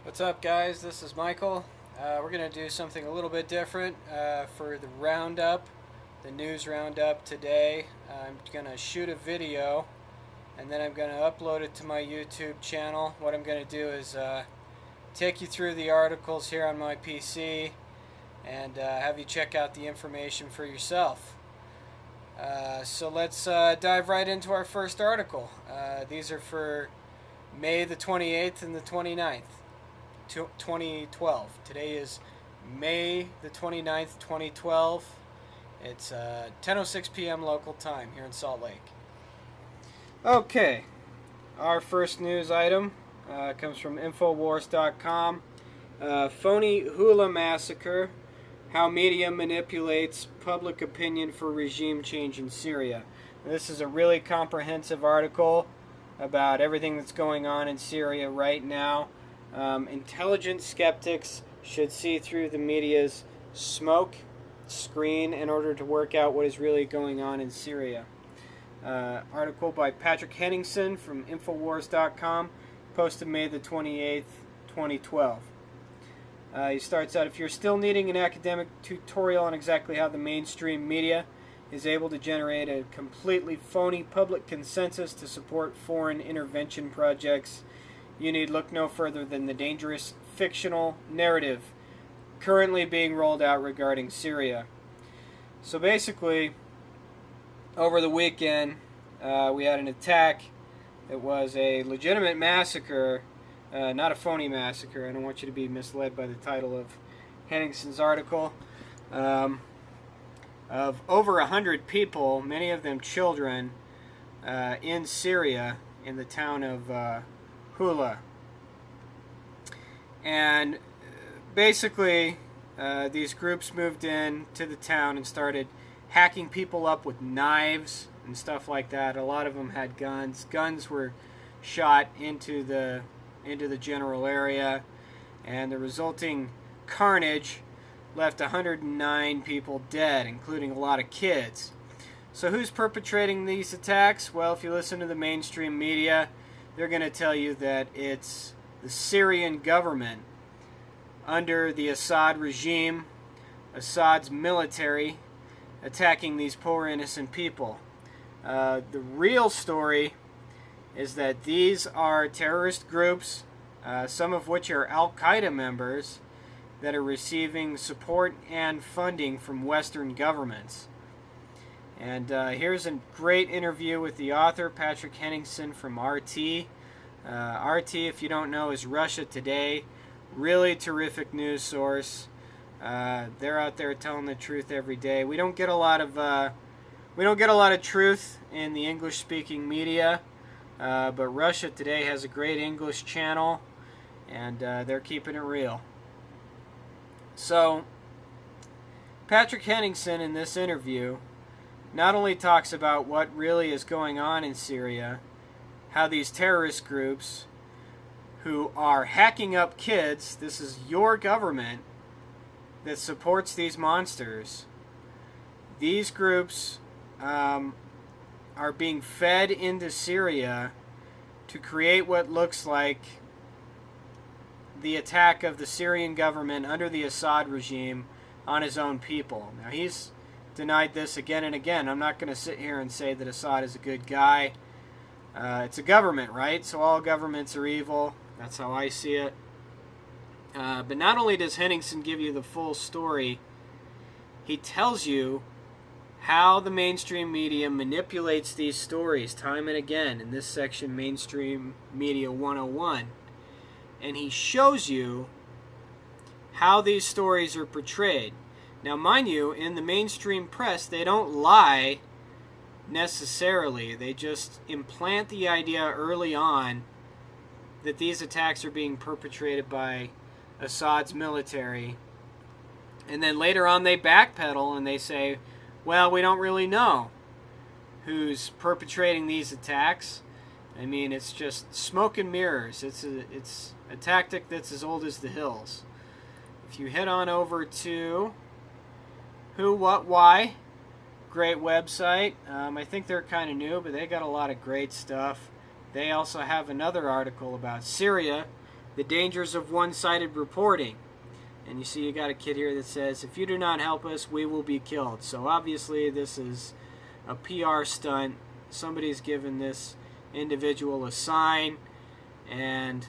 What's up, guys? This is Michael. We're going to do something a little bit different for the Roundup, the news Roundup today. I'm going to shoot a video and then I'm going to upload it to my YouTube channel. What I'm going to do is take you through the articles here on my PC and have you check out the information for yourself. So let's dive right into our first article. These are for May the 28th and the 29th. 2012. Today is May the 29th, 2012. It's 10:06 p.m. local time here in Salt Lake. Okay, our first news item comes from Infowars.com. Phony hula massacre, how media manipulates public opinion for regime change in Syria. This is a really comprehensive article about everything that's going on in Syria right now. Intelligent skeptics should see through the media's smoke screen in order to work out what is really going on in Syria. Article by Patrick Henningsen from Infowars.com, posted May the 28th, 2012. He starts out, if you're still needing an academic tutorial on exactly how the mainstream media is able to generate a completely phony public consensus to support foreign intervention projects, you need look no further than the dangerous fictional narrative currently being rolled out regarding Syria. So basically, over the weekend, we had an attack. It was a legitimate massacre, not a phony massacre. I don't want you to be misled by the title of Henningsen's article. Of over 100 people, many of them children, in Syria, in the town of Hula. And basically, these groups moved in to the town and started hacking people up with knives and stuff like that. A lot of them had guns. Guns were shot into the general area, and the resulting carnage left 109 people dead, including a lot of kids. So who's perpetrating these attacks? Well, if you listen to the mainstream media, they're going to tell you that it's the Syrian government under the Assad regime, Assad's military, attacking these poor innocent people. The real story is that these are terrorist groups, some of which are Al-Qaeda members, that are receiving support and funding from Western governments. And here's a great interview with the author, Patrick Henningsen from RT. RT, if you don't know, is Russia Today. Really terrific news source. They're out there telling the truth every day. We don't get a lot of truth in the English-speaking media, but Russia Today has a great English channel, and they're keeping it real. So, Patrick Henningsen in this interview not only talks about what really is going on in Syria, how these terrorist groups who are hacking up kids, this is your government that supports these monsters. These groups are being fed into Syria to create what looks like the attack of the Syrian government under the Assad regime on his own people. Now, he's denied this again and again. I'm not going to sit here and say that Assad is a good guy. It's a government, right? So all governments are evil. That's how I see it. But not only does Henningsen give you the full story, he tells you how the mainstream media manipulates these stories time and again in this section, Mainstream Media 101. And he shows you how these stories are portrayed. Now, mind you, in the mainstream press, they don't lie necessarily. They just implant the idea early on that these attacks are being perpetrated by Assad's military. And then later on they backpedal and they say, well, we don't really know who's perpetrating these attacks. I mean, it's just smoke and mirrors. It's a tactic that's as old as the hills. If you head on over to Who, What, Why, great website. I think they're kind of new, but they got a lot of great stuff. They also have another article about Syria, the dangers of one-sided reporting. And you see you got a kid here that says, if you do not help us, we will be killed. So obviously this is a PR stunt. Somebody's given this individual a sign, and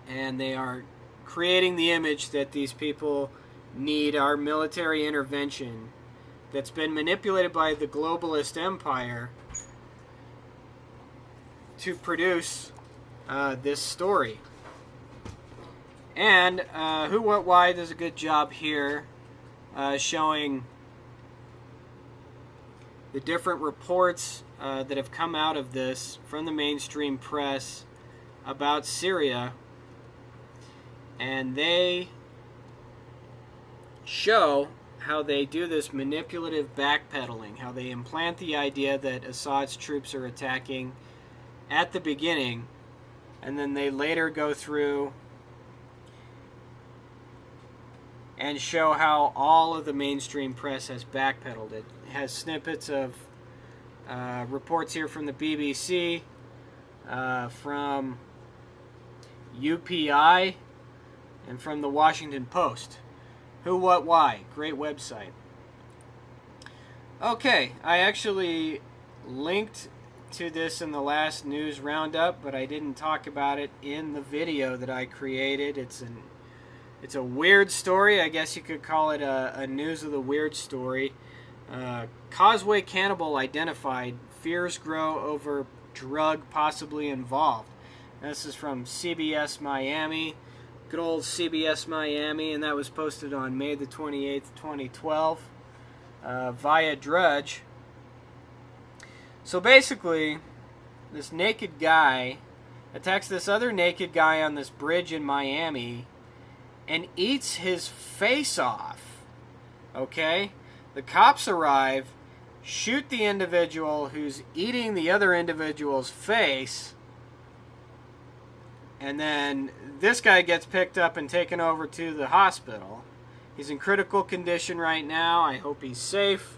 they are creating the image that these people need our military intervention that's been manipulated by the globalist empire to produce this story. And Who, What, Why does a good job here showing the different reports that have come out of this from the mainstream press about Syria. And they show how they do this manipulative backpedaling, how they implant the idea that Assad's troops are attacking at the beginning, and then they later go through and show how all of the mainstream press has backpedaled. It has snippets of reports here from the BBC, from UPI, and from the Washington Post. Who, What, Why. Great website. Okay, I actually linked to this in the last news roundup, but I didn't talk about it in the video that I created. It's a weird story. I guess you could call it a news of the weird story. Causeway Cannibal identified. Fears grow over drug possibly involved. This is from CBS Miami. Good old CBS Miami, and that was posted on May the 28th, 2012, via Drudge. So basically, this naked guy attacks this other naked guy on this bridge in Miami and eats his face off. Okay? The cops arrive, shoot the individual who's eating the other individual's face, and then this guy gets picked up and taken over to the hospital. He's in critical condition right now. I hope he's safe.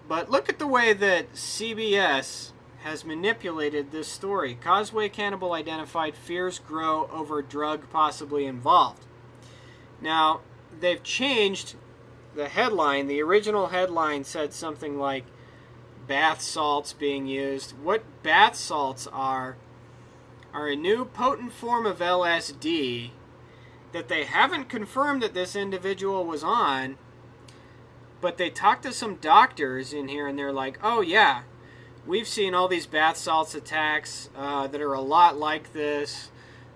But look at the way that CBS has manipulated this story. Causeway Cannibal identified. Fears grow over drug possibly involved. Now, they've changed the headline. The original headline said something like bath salts being used. What bath salts are a new potent form of LSD that they haven't confirmed that this individual was on, but they talked to some doctors in here and they're like, oh yeah, we've seen all these bath salts attacks that are a lot like this.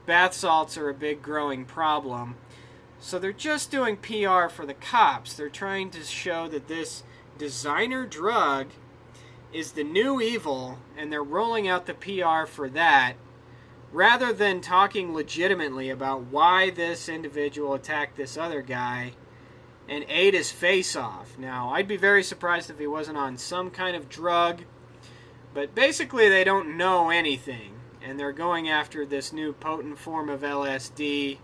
Bath salts are a big growing problem. So they're just doing PR for the cops. They're trying to show that this designer drug is the new evil, and they're rolling out the PR for that, rather than talking legitimately about why this individual attacked this other guy and ate his face off. Now, I'd be very surprised if he wasn't on some kind of drug, but basically they don't know anything, and they're going after this new potent form of LSD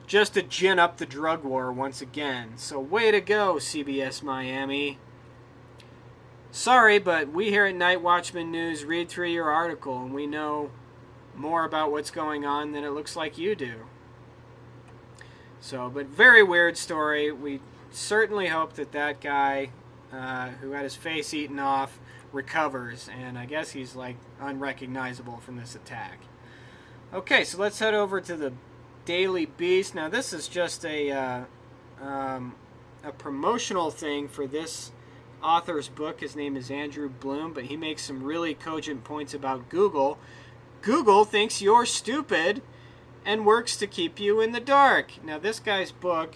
just to gin up the drug war once again. So way to go, CBS Miami. Sorry, but we here at Night Watchman News read through your article, and we know more about what's going on than it looks like you do. So, but very weird story. We certainly hope that that guy who had his face eaten off recovers, and I guess he's like unrecognizable from this attack. Okay, so let's head over to the Daily Beast. Now this is just a promotional thing for this author's book. His name is Andrew Bloom, but he makes some really cogent points about Google. Google thinks you're stupid and works to keep you in the dark. Now, this guy's book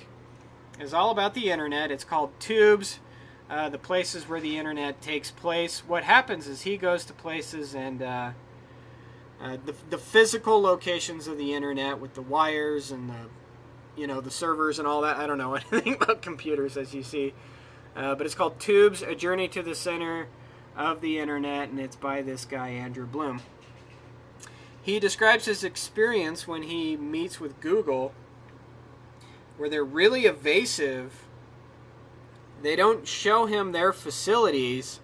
is all about the internet. It's called Tubes, the places where the internet takes place. What happens is he goes to places and the physical locations of the internet with the wires and the servers and all that. I don't know anything about computers, as you see. But it's called Tubes, A Journey to the Center of the Internet, and it's by this guy, Andrew Bloom. He describes his experience when he meets with Google, where they're really evasive. They don't show him their facilities.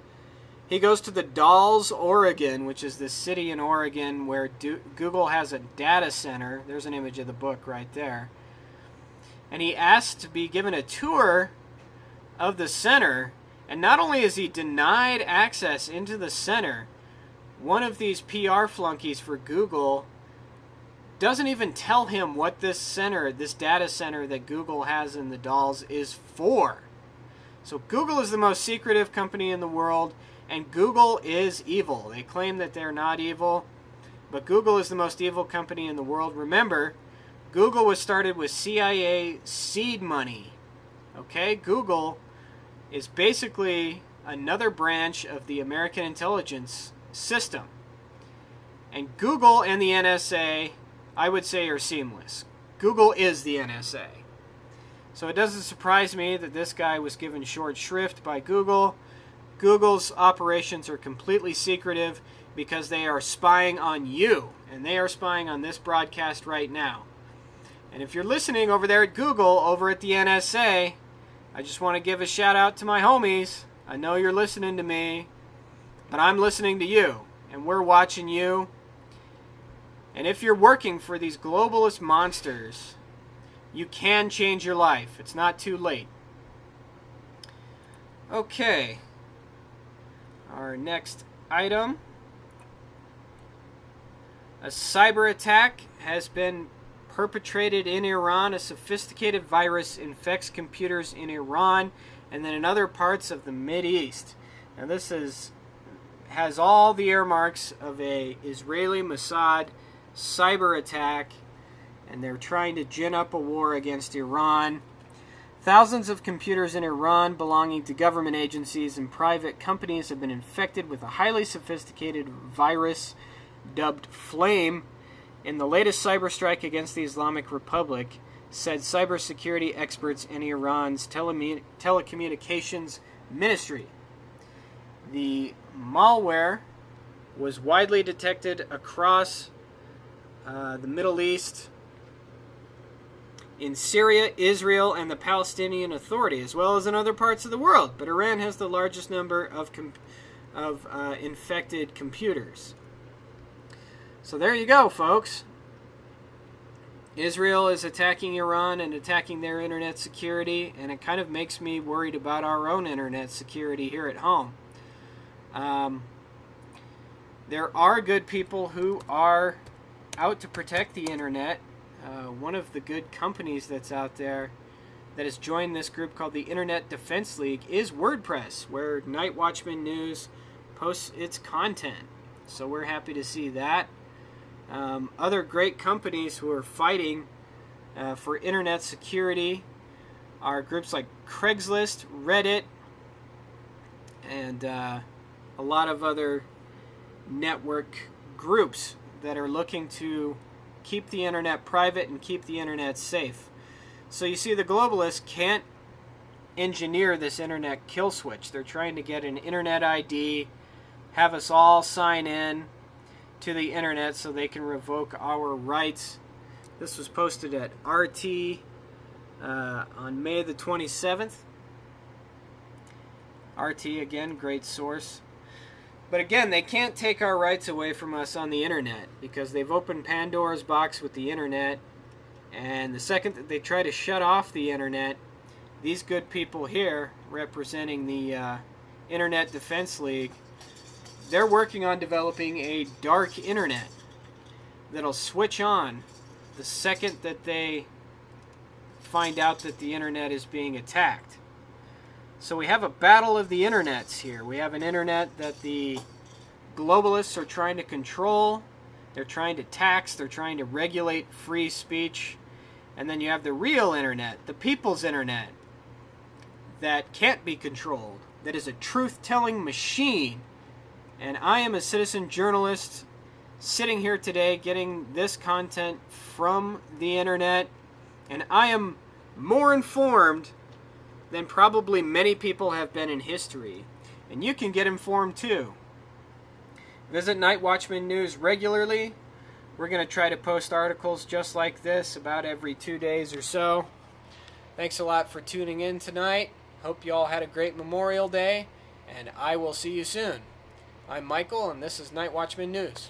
He goes to the Dalles, Oregon, which is the city in Oregon where Google has a data center. There's an image of the book right there. And he asked to be given a tour of the center. And not only is he denied access into the center, one of these PR flunkies for Google doesn't even tell him what this center, this data center that Google has in the Dalles is for. So Google is the most secretive company in the world, and Google is evil. They claim that they're not evil, but Google is the most evil company in the world. Remember, Google was started with CIA seed money. Okay, Google is basically another branch of the American intelligence system. And Google and the NSA, I would say, are seamless. Google is the NSA. So it doesn't surprise me that this guy was given short shrift by Google. Google's operations are completely secretive because they are spying on you. And they are spying on this broadcast right now. And if you're listening over there at Google, over at the NSA, I just want to give a shout out to my homies. I know you're listening to me, but I'm listening to you. And we're watching you. And if you're working for these globalist monsters, you can change your life. It's not too late. Okay. Our next item. A cyber attack has been perpetrated in Iran. A sophisticated virus infects computers in Iran and then in other parts of the Mideast. Now this has all the earmarks of a Israeli Mossad cyber attack, and they're trying to gin up a war against Iran. Thousands of computers in Iran belonging to government agencies and private companies have been infected with a highly sophisticated virus dubbed Flame in the latest cyber strike against the Islamic Republic, said cybersecurity experts in Iran's telecommunications ministry. The malware was widely detected across the Middle East, in Syria, Israel, and the Palestinian Authority, as well as in other parts of the world. But Iran has the largest number of infected computers. So there you go, folks. Israel is attacking Iran and attacking their internet security, and it kind of makes me worried about our own internet security here at home. There are good people who are out to protect the internet. One of the good companies that's out there that has joined this group called the Internet Defense League is WordPress, where Night Watchman News posts its content. So we're happy to see that. Other great companies who are fighting for internet security are groups like Craigslist, Reddit, and a lot of other network groups that are looking to keep the internet private and keep the internet safe. So you see, the globalists can't engineer this internet kill switch. They're trying to get an internet ID, have us all sign in to the internet so they can revoke our rights. This was posted at RT on May the 27th. RT, again, great source. But again, they can't take our rights away from us on the internet because they've opened Pandora's box with the internet. And the second that they try to shut off the internet, these good people here representing the Internet Defense League, they're working on developing a dark internet that'll switch on the second that they find out that the internet is being attacked. So we have a battle of the internets here. We have an internet that the globalists are trying to control. They're trying to tax. They're trying to regulate free speech. And then you have the real internet, the people's internet, that can't be controlled, that is a truth-telling machine. And I am a citizen journalist sitting here today getting this content from the internet, and I am more informed than probably many people have been in history. And you can get informed too. Visit Night Watchman News regularly. We're going to try to post articles just like this about every 2 days or so. Thanks a lot for tuning in tonight. Hope you all had a great Memorial Day, and I will see you soon. I'm Michael, and this is Night Watchman News.